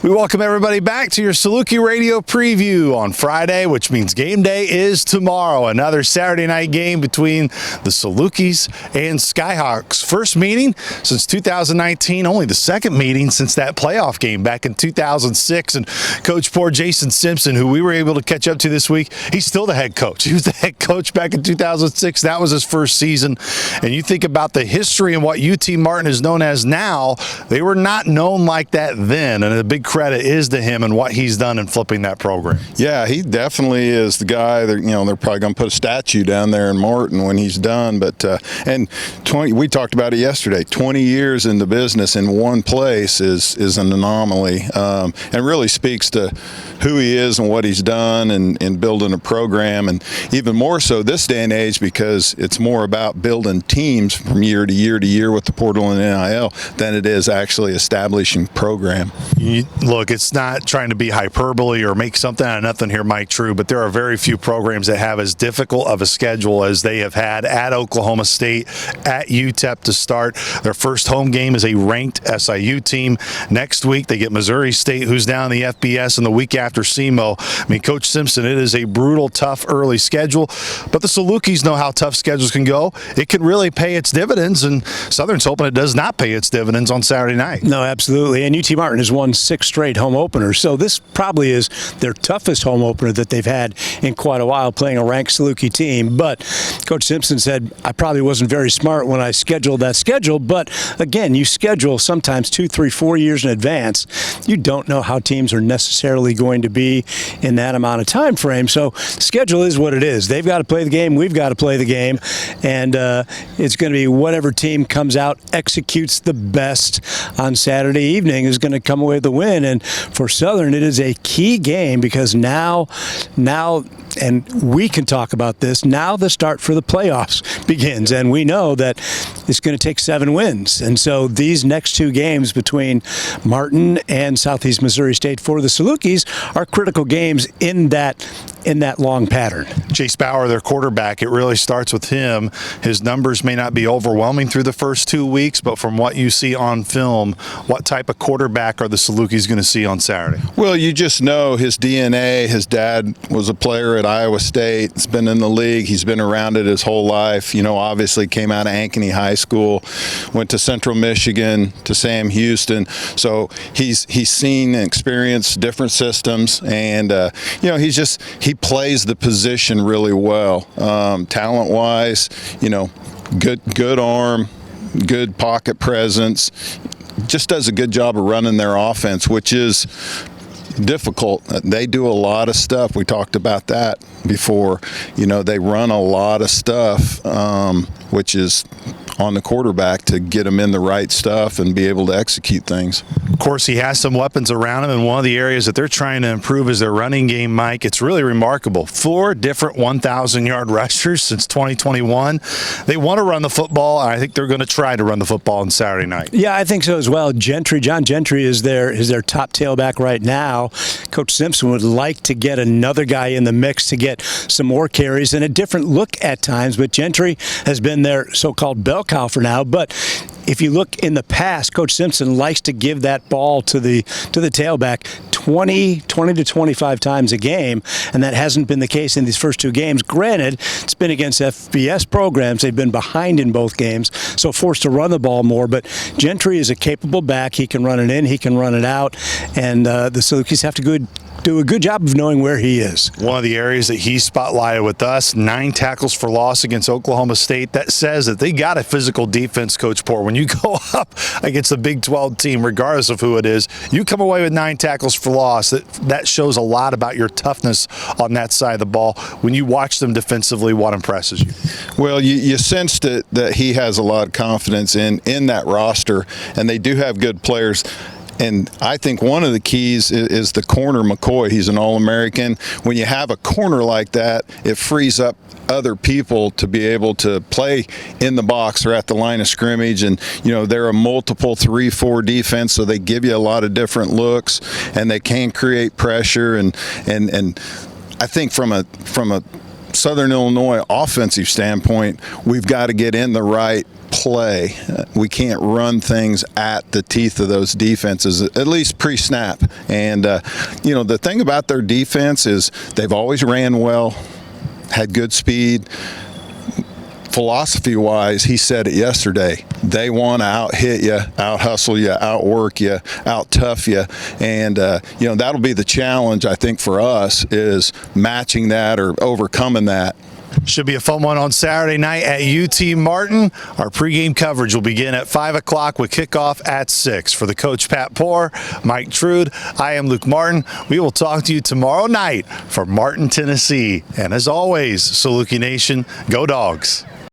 We welcome everybody back to your Saluki Radio preview on Friday, which means game day is tomorrow. Another Saturday night game between the Salukis and Skyhawks. First meeting since 2019, only the second meeting since that playoff game back in 2006. And Coach poor Jason Simpson, who we were able to catch up to this week, he's still the head coach. He was the head coach back in 2006. That was his first season. And you think about the history and what UT Martin is known as now, they were not known like that then. And a big credit is to him and what he's done in flipping that program. Yeah, he definitely is the guy that, they're probably going to put a statue down there in Martin when he's done. But we talked about it yesterday. 20 years in the business in one place is an anomaly, and really speaks to who he is and what he's done in building a program, and even more so this day and age because it's more about building teams from year to year to year with the portal and NIL than it is actually establishing program. Look, it's not trying to be hyperbole or make something out of nothing here, Mike True, but there are very few programs that have as difficult of a schedule as they have had at Oklahoma State, at UTEP to start. Their first home game is a ranked SIU team. Next week, they get Missouri State, who's down in the FBS, and the week after SEMO. I mean, Coach Simpson, it is a brutal, tough early schedule, but the Salukis know how tough schedules can go. It can really pay its dividends, and Southern's hoping it does not pay its dividends on Saturday night. No, absolutely, and UT Martin has won 6 straight home openers, so this probably is their toughest home opener that they've had in quite a while, playing a ranked Saluki team. But Coach Simpson said, I probably wasn't very smart when I scheduled that schedule, but again, you schedule sometimes 2, 3, 4 years in advance. You don't know how teams are necessarily going to be in that amount of time frame, so schedule is what it is. They've got to play the game, we've got to play the game, and it's going to be whatever team comes out, executes the best on Saturday evening is going to come away with the win. And for Southern, it is a key game because now, and we can talk about this, now the start for the playoffs begins, and we know that it's going to take 7 wins. And so these next 2 games between Martin and Southeast Missouri State for the Salukis are critical games in that long pattern. Chase Bauer, their quarterback, it really starts with him. His numbers may not be overwhelming through the first 2 weeks, but from what you see on film, what type of quarterback are the Salukis going to see on Saturday? Well, you just know his DNA. His dad was a player at Iowa State. He's been in the league. He's been around it his whole life. Obviously came out of Ankeny High School, went to Central Michigan, to Sam Houston. So he's seen and experienced different systems, and he plays the position really well. Talent-wise, good arm, good pocket presence. Just does a good job of running their offense, which is difficult. They do a lot of stuff. We talked about that before. They run a lot of stuff, which is on the quarterback to get him in the right stuff and be able to execute things. Of course, he has some weapons around him, and one of the areas that they're trying to improve is their running game, Mike. It's really remarkable. 4 different 1,000-yard rushers since 2021. They want to run the football, and I think they're going to try to run the football on Saturday night. Yeah, I think so as well. John Gentry is their top tailback right now. Coach Simpson would like to get another guy in the mix to get some more carries and a different look at times, but Gentry has been their so-called bell cow for now. But if you look in the past, Coach Simpson likes to give that ball to the tailback 20 to 25 times a game, and that hasn't been the case in these first 2 games. Granted, it's been against FBS programs. They've been behind in both games, so forced to run the ball more. But Gentry is a capable back. He can run it in, he can run it out, and the Salukis have to do a good job of knowing where he is. One of the areas that he spotlighted with us, 9 tackles for loss against Oklahoma State. That says that they got a physical defense, Coach Poor. When you go up against a Big 12 team, regardless of who it is, you come away with 9 tackles for loss. That shows a lot about your toughness on that side of the ball. When you watch them defensively, what impresses you? Well, you sense that he has a lot of confidence in that roster, and they do have good players. And I think one of the keys is the corner, McCoy. He's an All-American. When you have a corner like that, it frees up other people to be able to play in the box or at the line of scrimmage. And, they're a multiple 3-4 defense, so they give you a lot of different looks, and they can create pressure. And I think from a Southern Illinois offensive standpoint, we've got to get in the right play. We can't run things at the teeth of those defenses, at least pre-snap. And, the thing about their defense is they've always ran well, had good speed. Philosophy-wise, he said it yesterday, they want to out-hit you, out-hustle you, out-work you, out-tough you. And, that'll be the challenge, I think, for us is matching that or overcoming that. Should be a fun one on Saturday night at UT Martin. Our pregame coverage will begin at 5 o'clock with kickoff at 6. For the coach Pat Poor, Mike Trude, I am Luke Martin. We will talk to you tomorrow night from Martin, Tennessee. And as always, Saluki Nation, go Dogs.